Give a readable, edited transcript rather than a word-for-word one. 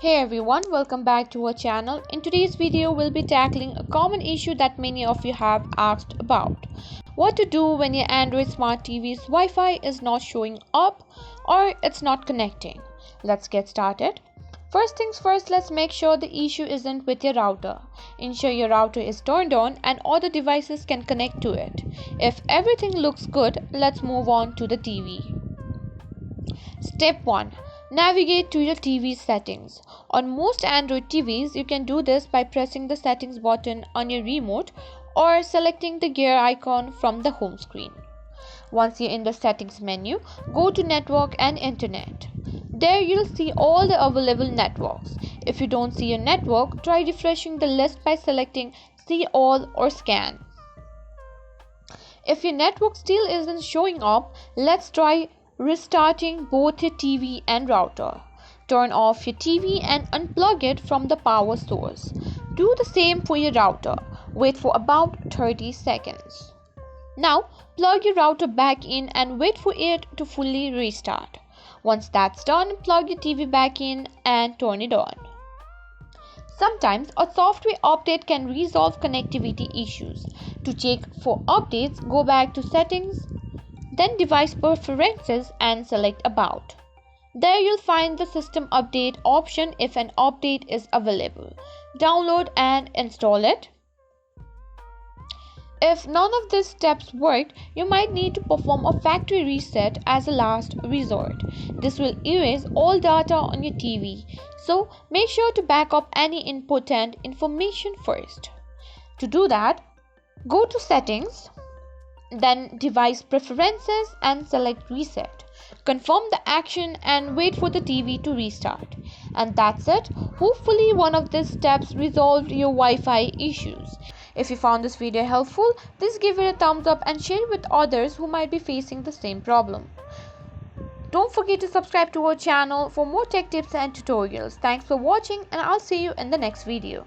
Hey everyone, welcome back to our channel. In today's video, we'll be tackling a common issue that many of you have asked about. What to do when your Android Smart TV's Wi-Fi is not showing up or it's not connecting. Let's get started. First things first, let's make sure the issue isn't with your router. Ensure your router is turned on and all the devices can connect to it. If everything looks good, let's move on to the TV. Step 1. Navigate to your TV settings. On most Android TVs, you can do this by pressing the settings button on your remote or selecting the gear icon from the home screen. Once you're in the settings menu, go to Network and Internet. There you'll see all the available networks. If you don't see your network, try refreshing the list by selecting See All or Scan. If your network still isn't showing up, let's try restarting both your TV and router. Turn off your TV and unplug it from the power source. Do the same for your router. Wait for about 30 seconds. Now, plug your router back in and wait for it to fully restart. Once that's done, plug your TV back in and turn it on. Sometimes a software update can resolve connectivity issues. To check for updates, go back to Settings, then Device Preferences and select About. There you'll find the System Update option if an update is available. Download and install it. If none of these steps work, you might need to perform a factory reset as a last resort. This will erase all data on your TV, so make sure to back up any important information first. To do that, go to Settings, then Device Preferences and select Reset. Confirm the action and wait for the TV to restart. And that's it. Hopefully one of these steps resolved your Wi-Fi issues. If you found this video helpful, please give it a thumbs up and share it with others who might be facing the same problem. Don't forget to subscribe to our channel for more tech tips and tutorials. Thanks for watching and I'll see you in the next video.